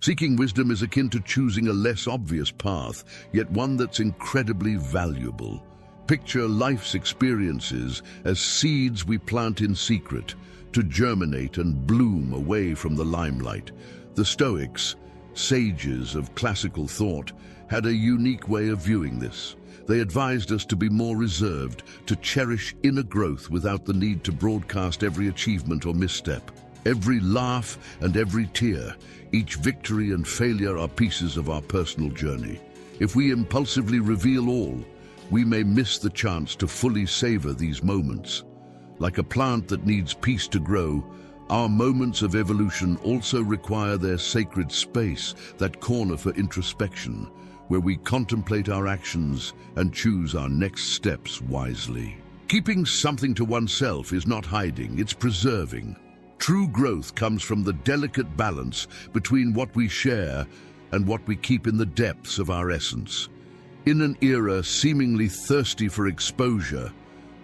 Seeking wisdom is akin to choosing a less obvious path, yet one that's incredibly valuable. Picture life's experiences as seeds we plant in secret, to germinate and bloom away from the limelight. The Stoics, sages of classical thought, had a unique way of viewing this. They advised us to be more reserved, to cherish inner growth without the need to broadcast every achievement or misstep. Every laugh and every tear, each victory and failure are pieces of our personal journey. If we impulsively reveal all, we may miss the chance to fully savor these moments. Like a plant that needs peace to grow, our moments of evolution also require their sacred space, that corner for introspection, where we contemplate our actions and choose our next steps wisely. Keeping something to oneself is not hiding, it's preserving. True growth comes from the delicate balance between what we share and what we keep in the depths of our essence. In an era seemingly thirsty for exposure,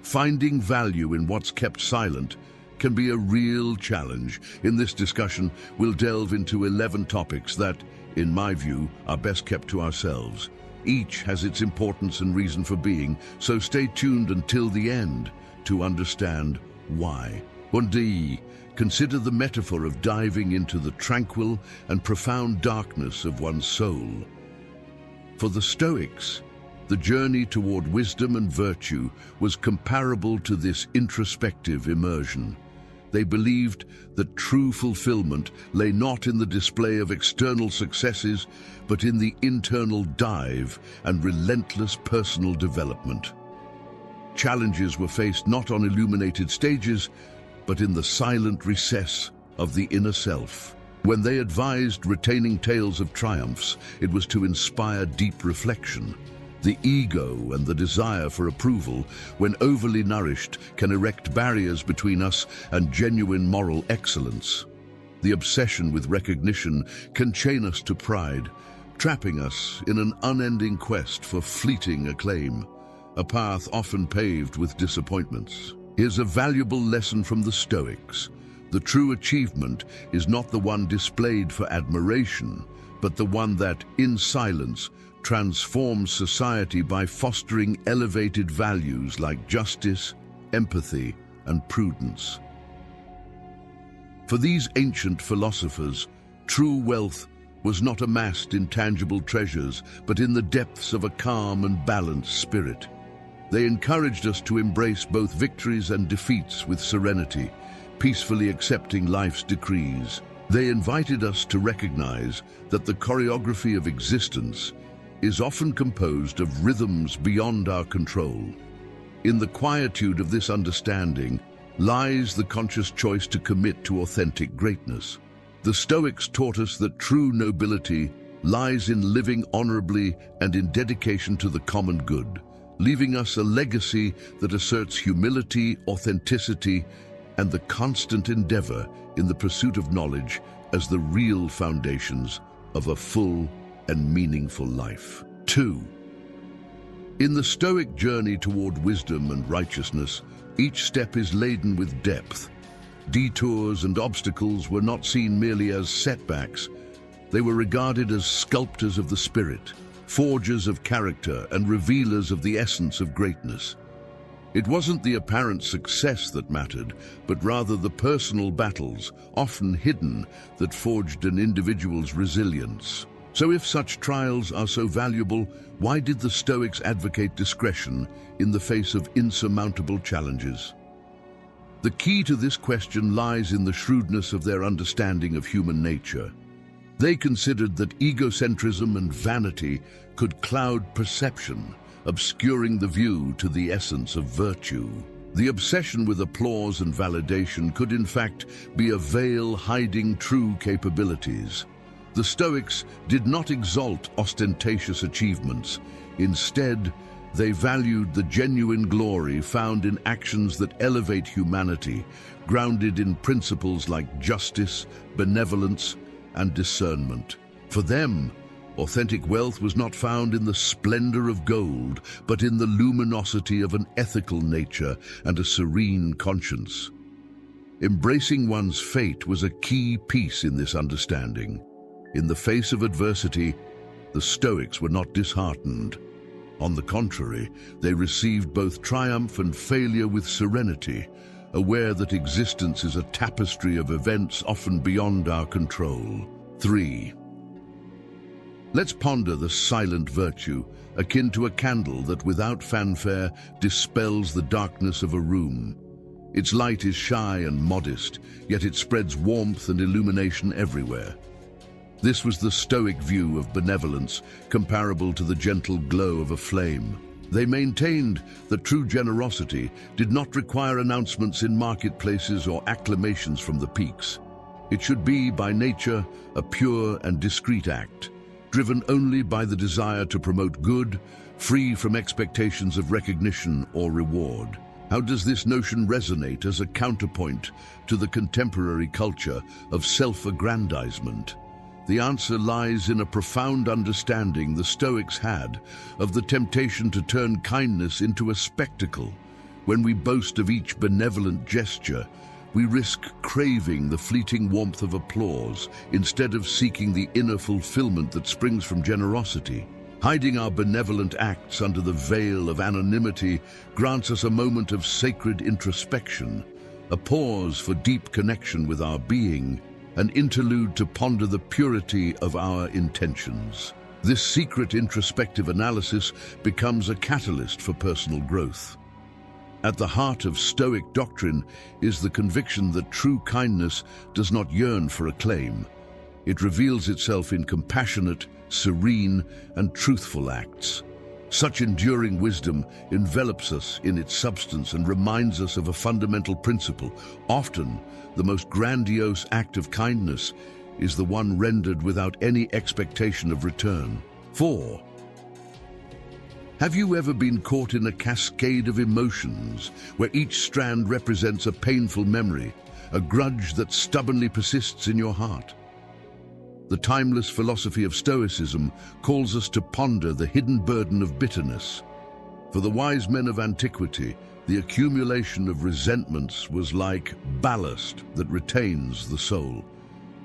finding value in what's kept silent can be a real challenge. In this discussion, we'll delve into 11 topics that, in my view, are best kept to ourselves. Each has its importance and reason for being, so stay tuned until the end to understand why. 1D. Consider the metaphor of diving into the tranquil and profound darkness of one's soul. For the Stoics, the journey toward wisdom and virtue was comparable to this introspective immersion. They believed that true fulfillment lay not in the display of external successes, but in the internal dive and relentless personal development. Challenges were faced not on illuminated stages, but in the silent recess of the inner self. When they advised retaining tales of triumphs, it was to inspire deep reflection. The ego and the desire for approval, when overly nourished, can erect barriers between us and genuine moral excellence. The obsession with recognition can chain us to pride, trapping us in an unending quest for fleeting acclaim, a path often paved with disappointments. Here's a valuable lesson from the Stoics. The true achievement is not the one displayed for admiration, but the one that, in silence, transforms society by fostering elevated values like justice, empathy, and prudence. For these ancient philosophers, true wealth was not amassed in tangible treasures, but in the depths of a calm and balanced spirit. They encouraged us to embrace both victories and defeats with serenity, peacefully accepting life's decrees. They invited us to recognize that the choreography of existence is often composed of rhythms beyond our control. In the quietude of this understanding lies the conscious choice to commit to authentic greatness. The Stoics taught us that true nobility lies in living honorably and in dedication to the common good, leaving us a legacy that asserts humility, authenticity, and the constant endeavor in the pursuit of knowledge as the real foundations of a full and meaningful life. 2. In the Stoic journey toward wisdom and righteousness, each step is laden with depth. Detours and obstacles were not seen merely as setbacks. They were regarded as sculptors of the spirit, forgers of character, and revealers of the essence of greatness. It wasn't the apparent success that mattered, but rather the personal battles, often hidden, that forged an individual's resilience. So if such trials are so valuable, why did the Stoics advocate discretion in the face of insurmountable challenges? The key to this question lies in the shrewdness of their understanding of human nature. They considered that egocentrism and vanity could cloud perception, obscuring the view to the essence of virtue. The obsession with applause and validation could in fact be a veil hiding true capabilities. The Stoics did not exalt ostentatious achievements. Instead, they valued the genuine glory found in actions that elevate humanity, grounded in principles like justice, benevolence, and discernment. For them, authentic wealth was not found in the splendor of gold, but in the luminosity of an ethical nature and a serene conscience. Embracing one's fate was a key piece in this understanding. In the face of adversity, the Stoics were not disheartened. On the contrary, they received both triumph and failure with serenity, aware that existence is a tapestry of events often beyond our control. 3. Let's ponder the silent virtue, akin to a candle that without fanfare dispels the darkness of a room. Its light is shy and modest, yet it spreads warmth and illumination everywhere. This was the Stoic view of benevolence, comparable to the gentle glow of a flame. They maintained that true generosity did not require announcements in marketplaces or acclamations from the peaks. It should be, by nature, a pure and discreet act, driven only by the desire to promote good, free from expectations of recognition or reward. How does this notion resonate as a counterpoint to the contemporary culture of self-aggrandizement? The answer lies in a profound understanding the Stoics had of the temptation to turn kindness into a spectacle. When we boast of each benevolent gesture, we risk craving the fleeting warmth of applause instead of seeking the inner fulfillment that springs from generosity. Hiding our benevolent acts under the veil of anonymity grants us a moment of sacred introspection, a pause for deep connection with our being, an interlude to ponder the purity of our intentions. This secret introspective analysis becomes a catalyst for personal growth. At the heart of Stoic doctrine is the conviction that true kindness does not yearn for acclaim. It reveals itself in compassionate, serene, and truthful acts. Such enduring wisdom envelops us in its substance and reminds us of a fundamental principle. Often, the most grandiose act of kindness is the one rendered without any expectation of return. 4. Have you ever been caught in a cascade of emotions where each strand represents a painful memory, a grudge that stubbornly persists in your heart? The timeless philosophy of Stoicism calls us to ponder the hidden burden of bitterness. For the wise men of antiquity, the accumulation of resentments was like ballast that retains the soul,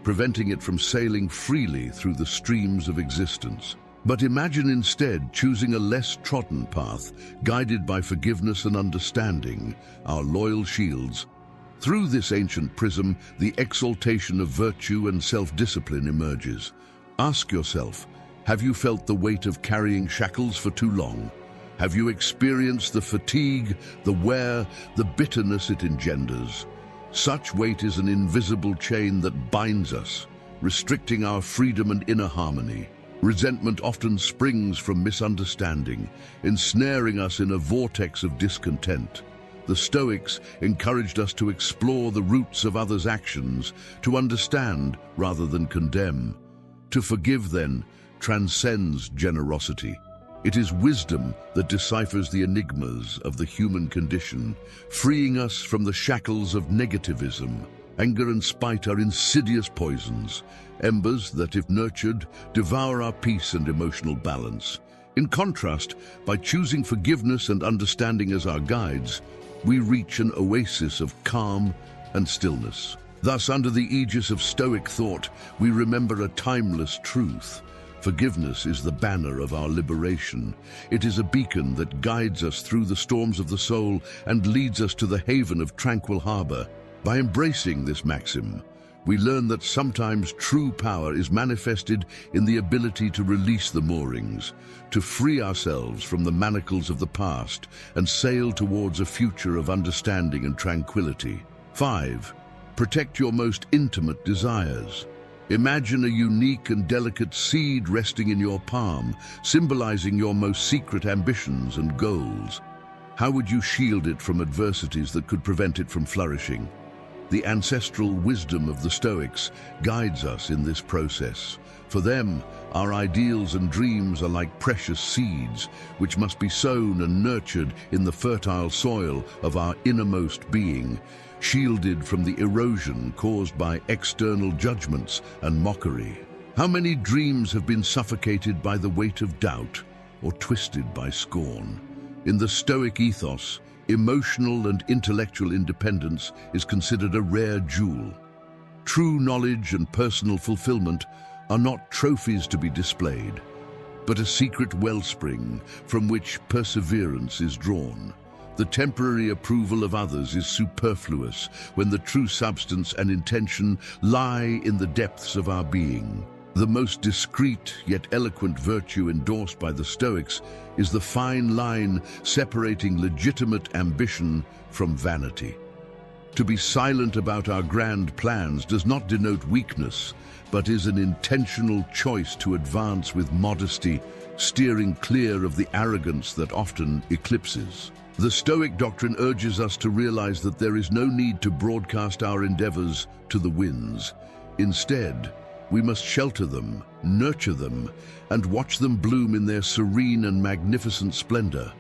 preventing it from sailing freely through the streams of existence. But imagine instead choosing a less trodden path, guided by forgiveness and understanding, our loyal shields. Through this ancient prism, the exaltation of virtue and self-discipline emerges. Ask yourself, have you felt the weight of carrying shackles for too long? Have you experienced the fatigue, the wear, the bitterness it engenders? Such weight is an invisible chain that binds us, restricting our freedom and inner harmony. Resentment often springs from misunderstanding, ensnaring us in a vortex of discontent. The Stoics encouraged us to explore the roots of others' actions, to understand rather than condemn. To forgive, then, transcends generosity. It is wisdom that deciphers the enigmas of the human condition, freeing us from the shackles of negativism. Anger and spite are insidious poisons, embers that, if nurtured, devour our peace and emotional balance. In contrast, by choosing forgiveness and understanding as our guides, we reach an oasis of calm and stillness. Thus, under the aegis of Stoic thought, we remember a timeless truth. Forgiveness is the banner of our liberation. It is a beacon that guides us through the storms of the soul and leads us to the haven of tranquil harbor. By embracing this maxim, we learn that sometimes true power is manifested in the ability to release the moorings, to free ourselves from the manacles of the past and sail towards a future of understanding and tranquility. 5. Protect your most intimate desires. Imagine a unique and delicate seed resting in your palm, symbolizing your most secret ambitions and goals. How would you shield it from adversities that could prevent it from flourishing? The ancestral wisdom of the Stoics guides us in this process. For them, our ideals and dreams are like precious seeds, which must be sown and nurtured in the fertile soil of our innermost being, shielded from the erosion caused by external judgments and mockery. How many dreams have been suffocated by the weight of doubt or twisted by scorn? In the Stoic ethos, emotional and intellectual independence is considered a rare jewel. True knowledge and personal fulfillment are not trophies to be displayed, but a secret wellspring from which perseverance is drawn. The temporary approval of others is superfluous when the true substance and intention lie in the depths of our being. The most discreet yet eloquent virtue endorsed by the Stoics is the fine line separating legitimate ambition from vanity. To be silent about our grand plans does not denote weakness, but is an intentional choice to advance with modesty, steering clear of the arrogance that often eclipses. The Stoic doctrine urges us to realize that there is no need to broadcast our endeavors to the winds. Instead, we must shelter them, nurture them, and watch them bloom in their serene and magnificent splendor.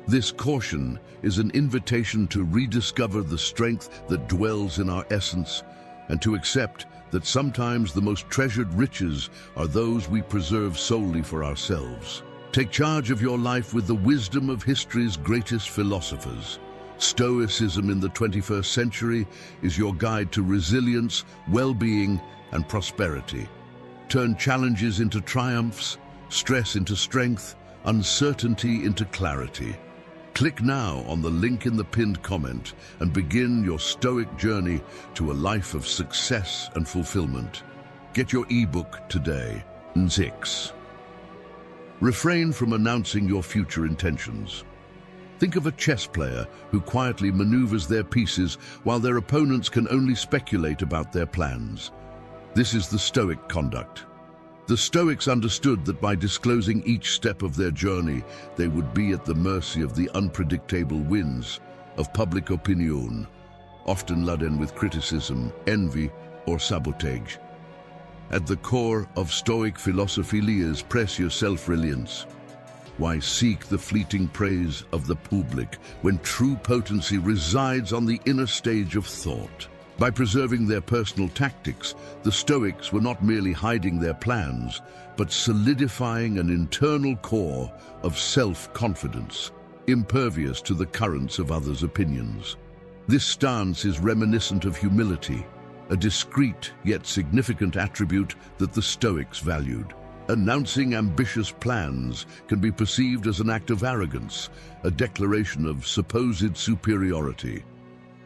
This caution is an invitation to rediscover the strength that dwells in our essence and to accept that sometimes the most treasured riches are those we preserve solely for ourselves. Take charge of your life with the wisdom of history's greatest philosophers. Stoicism in the 21st century is your guide to resilience, well-being, and prosperity. Turn challenges into triumphs, stress into strength, uncertainty into clarity. Click now on the link in the pinned comment and begin your Stoic journey to a life of success and fulfillment. Get your ebook today. 6. Refrain from announcing your future intentions. Think of a chess player who quietly maneuvers their pieces while their opponents can only speculate about their plans. This is the Stoic conduct. The Stoics understood that by disclosing each step of their journey, they would be at the mercy of the unpredictable winds of public opinion, often laden with criticism, envy, or sabotage. At the core of Stoic philosophy lies precious self-reliance. Why seek the fleeting praise of the public when true potency resides on the inner stage of thought? By preserving their personal tactics, the Stoics were not merely hiding their plans, but solidifying an internal core of self-confidence, impervious to the currents of others' opinions. This stance is reminiscent of humility, a discreet yet significant attribute that the Stoics valued. Announcing ambitious plans can be perceived as an act of arrogance, a declaration of supposed superiority.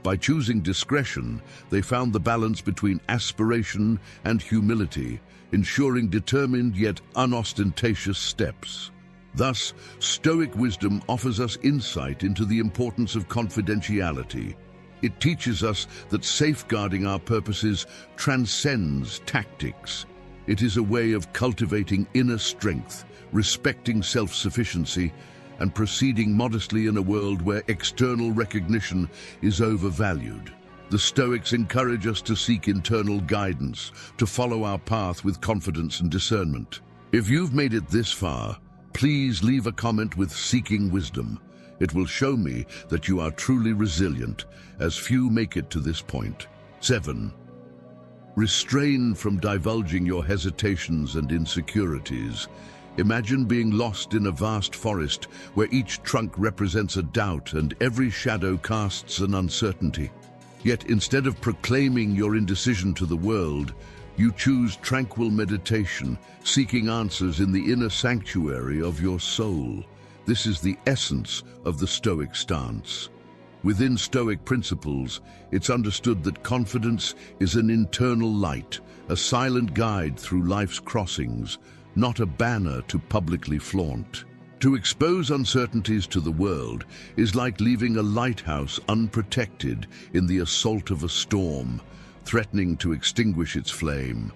By choosing discretion, they found the balance between aspiration and humility, ensuring determined yet unostentatious steps. Thus, Stoic wisdom offers us insight into the importance of confidentiality. It teaches us that safeguarding our purposes transcends tactics. It is a way of cultivating inner strength, respecting self-sufficiency, and proceeding modestly in a world where external recognition is overvalued. The Stoics encourage us to seek internal guidance, to follow our path with confidence and discernment. If you've made it this far, please leave a comment with "Seeking Wisdom." It will show me that you are truly resilient, as few make it to this point. 7. Restrain from divulging your hesitations and insecurities. Imagine being lost in a vast forest where each trunk represents a doubt and every shadow casts an uncertainty. Yet instead of proclaiming your indecision to the world, you choose tranquil meditation, seeking answers in the inner sanctuary of your soul. This is the essence of the Stoic stance. Within Stoic principles, it's understood that confidence is an internal light, a silent guide through life's crossings, not a banner to publicly flaunt. To expose uncertainties to the world is like leaving a lighthouse unprotected in the assault of a storm, threatening to extinguish its flame.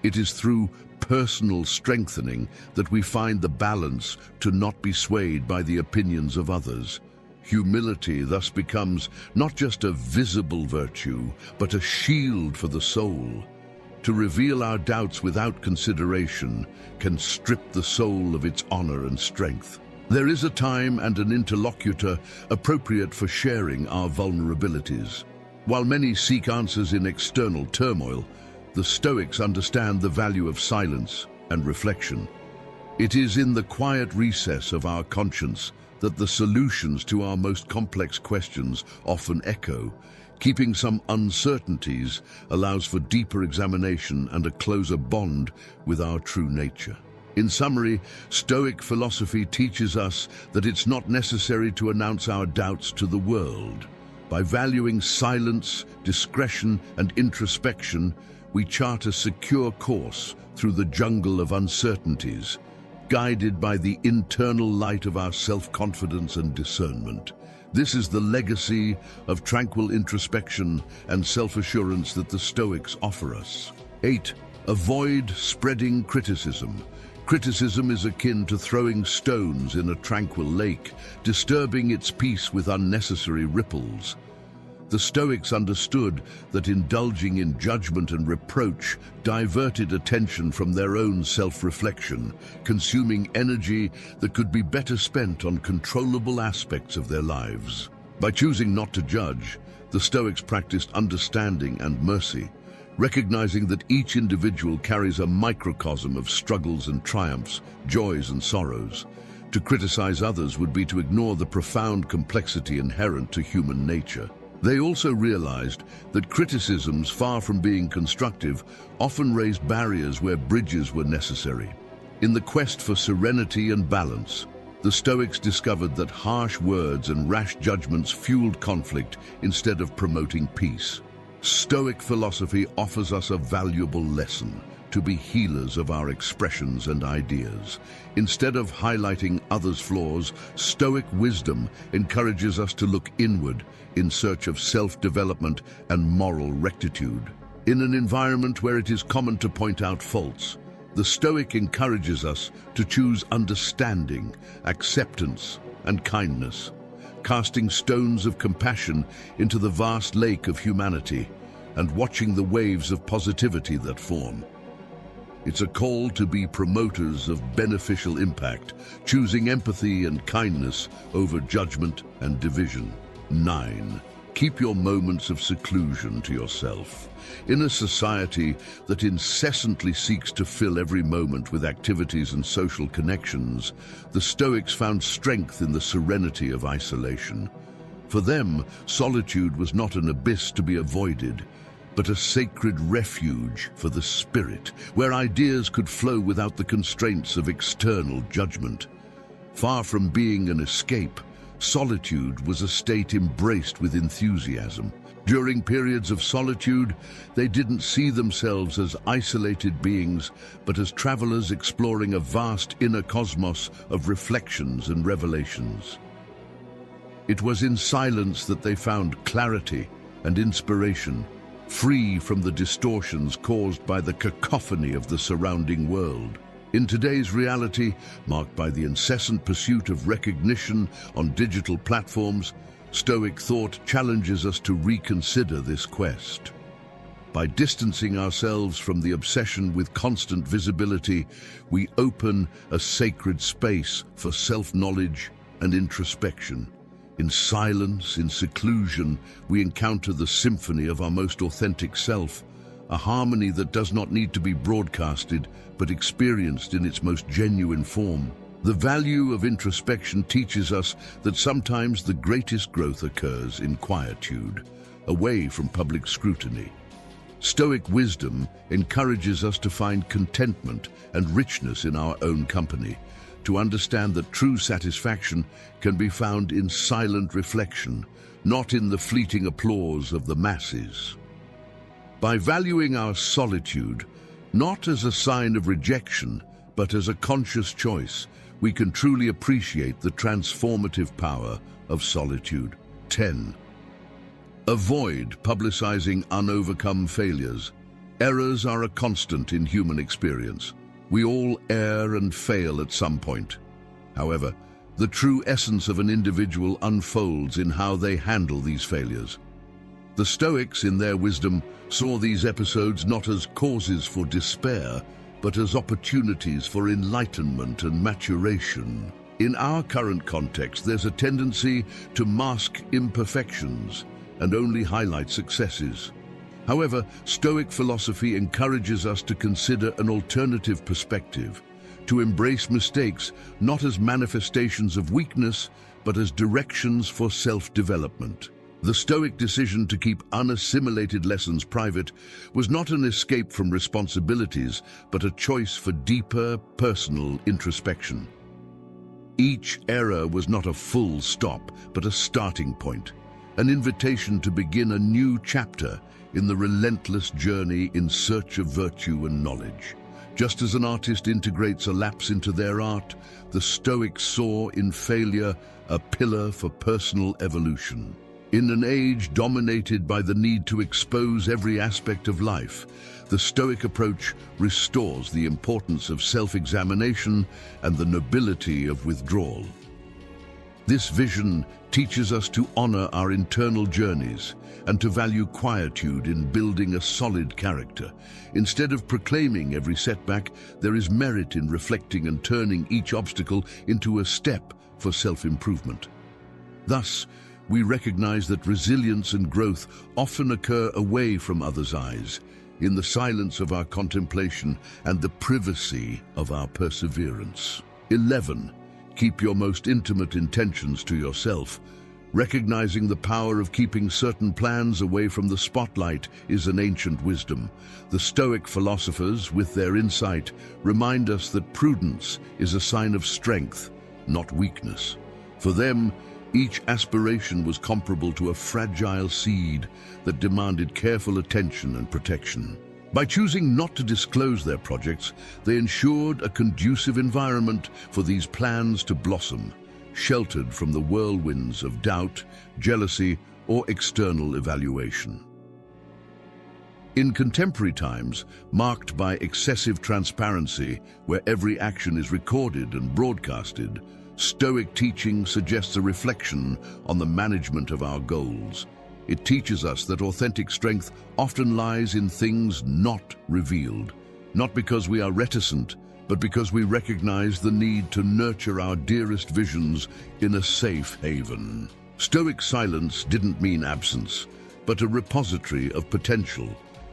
It is through personal strengthening that we find the balance to not be swayed by the opinions of others. Humility thus becomes not just a visible virtue, but a shield for the soul. To reveal our doubts without consideration can strip the soul of its honor and strength. There is a time and an interlocutor appropriate for sharing our vulnerabilities. While many seek answers in external turmoil, the Stoics understand the value of silence and reflection. It is in the quiet recess of our conscience that the solutions to our most complex questions often echo, Keeping some uncertainties allows for deeper examination and a closer bond with our true nature. In summary, Stoic philosophy teaches us that it's not necessary to announce our doubts to the world. By valuing silence, discretion, and introspection, we chart a secure course through the jungle of uncertainties, guided by the internal light of our self-confidence and discernment. This is the legacy of tranquil introspection and self-assurance that the Stoics offer us. 8. Avoid spreading criticism. Criticism is akin to throwing stones in a tranquil lake, disturbing its peace with unnecessary ripples. The Stoics understood that indulging in judgment and reproach diverted attention from their own self-reflection, consuming energy that could be better spent on controllable aspects of their lives. By choosing not to judge, the Stoics practiced understanding and mercy, recognizing that each individual carries a microcosm of struggles and triumphs, joys and sorrows. To criticize others would be to ignore the profound complexity inherent to human nature. They also realized that criticisms, far from being constructive, often raised barriers where bridges were necessary. In the quest for serenity and balance, the Stoics discovered that harsh words and rash judgments fueled conflict instead of promoting peace. Stoic philosophy offers us a valuable lesson: to be healers of our expressions and ideas. Instead of highlighting others' flaws, Stoic wisdom encourages us to look inward in search of self-development and moral rectitude. In an environment where it is common to point out faults, the Stoic encourages us to choose understanding, acceptance, and kindness, casting stones of compassion into the vast lake of humanity and watching the waves of positivity that form. It's a call to be promoters of beneficial impact, choosing empathy and kindness over judgment and division. 9. Keep your moments of seclusion to yourself. In a society that incessantly seeks to fill every moment with activities and social connections, the Stoics found strength in the serenity of isolation. For them, solitude was not an abyss to be avoided, but a sacred refuge for the spirit, where ideas could flow without the constraints of external judgment. Far from being an escape, solitude was a state embraced with enthusiasm. During periods of solitude, they didn't see themselves as isolated beings, but as travelers exploring a vast inner cosmos of reflections and revelations. It was in silence that they found clarity and inspiration, free from the distortions caused by the cacophony of the surrounding world. In today's reality, marked by the incessant pursuit of recognition on digital platforms, Stoic thought challenges us to reconsider this quest. By distancing ourselves from the obsession with constant visibility, we open a sacred space for self-knowledge and introspection. In silence, in seclusion, we encounter the symphony of our most authentic self, a harmony that does not need to be broadcasted, but experienced in its most genuine form. The value of introspection teaches us that sometimes the greatest growth occurs in quietude, away from public scrutiny. Stoic wisdom encourages us to find contentment and richness in our own company, to understand that true satisfaction can be found in silent reflection, not in the fleeting applause of the masses. By valuing our solitude, not as a sign of rejection, but as a conscious choice, we can truly appreciate the transformative power of solitude. 10. Avoid publicizing unovercome failures. Errors are a constant in human experience. We all err and fail at some point. However, the true essence of an individual unfolds in how they handle these failures. The Stoics, in their wisdom, saw these episodes not as causes for despair, but as opportunities for enlightenment and maturation. In our current context, there's a tendency to mask imperfections and only highlight successes. However, Stoic philosophy encourages us to consider an alternative perspective, to embrace mistakes not as manifestations of weakness, but as directions for self-development. The Stoic decision to keep unassimilated lessons private was not an escape from responsibilities, but a choice for deeper, personal introspection. Each era was not a full stop, but a starting point, an invitation to begin a new chapter in the relentless journey in search of virtue and knowledge. Just as an artist integrates a lapse into their art, the Stoics saw in failure a pillar for personal evolution. In an age dominated by the need to expose every aspect of life, the Stoic approach restores the importance of self-examination and the nobility of withdrawal. This vision teaches us to honor our internal journeys and to value quietude in building a solid character. Instead of proclaiming every setback, there is merit in reflecting and turning each obstacle into a step for self-improvement. Thus, we recognize that resilience and growth often occur away from others' eyes, in the silence of our contemplation and the privacy of our perseverance. 11. Keep your most intimate intentions to yourself. Recognizing the power of keeping certain plans away from the spotlight is an ancient wisdom. The Stoic philosophers, with their insight, remind us that prudence is a sign of strength, not weakness. For them, each aspiration was comparable to a fragile seed that demanded careful attention and protection. By choosing not to disclose their projects, they ensured a conducive environment for these plans to blossom, sheltered from the whirlwinds of doubt, jealousy, or external evaluation. In contemporary times, marked by excessive transparency, where every action is recorded and broadcasted, Stoic teaching suggests a reflection on the management of our goals. It teaches us that authentic strength often lies in things not revealed, not because we are reticent, but because we recognize the need to nurture our dearest visions in a safe haven. Stoic silence didn't mean absence, but a repository of potential,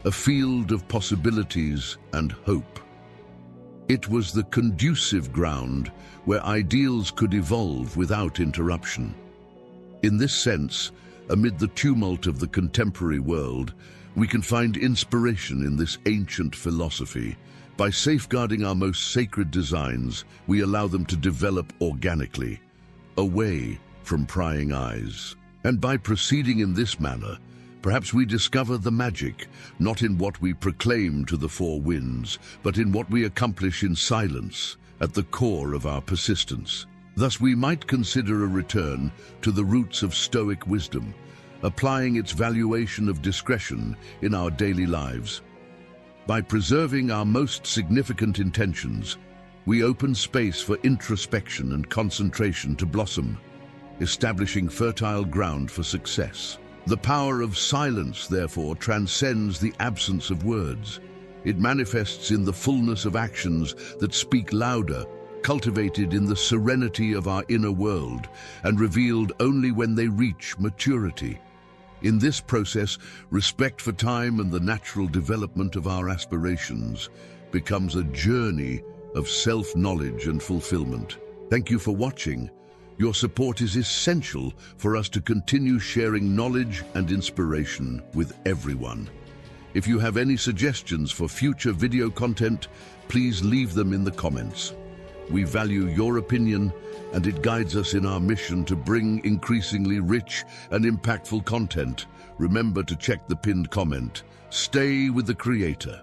a field of possibilities and hope. It was the conducive ground where ideals could evolve without interruption. In this sense, amid the tumult of the contemporary world, we can find inspiration in this ancient philosophy. By safeguarding our most sacred designs, we allow them to develop organically, away from prying eyes. And by proceeding in this manner, perhaps we discover the magic, not in what we proclaim to the four winds, but in what we accomplish in silence, at the core of our persistence. Thus, we might consider a return to the roots of Stoic wisdom, applying its valuation of discretion in our daily lives. By preserving our most significant intentions, we open space for introspection and concentration to blossom, establishing fertile ground for success. The power of silence, therefore, transcends the absence of words. It manifests in the fullness of actions that speak louder, cultivated in the serenity of our inner world, and revealed only when they reach maturity. In this process, respect for time and the natural development of our aspirations becomes a journey of self-knowledge and fulfillment. Thank you for watching. Your support is essential for us to continue sharing knowledge and inspiration with everyone. If you have any suggestions for future video content, please leave them in the comments. We value your opinion, and it guides us in our mission to bring increasingly rich and impactful content. Remember to check the pinned comment. Stay with the Creator.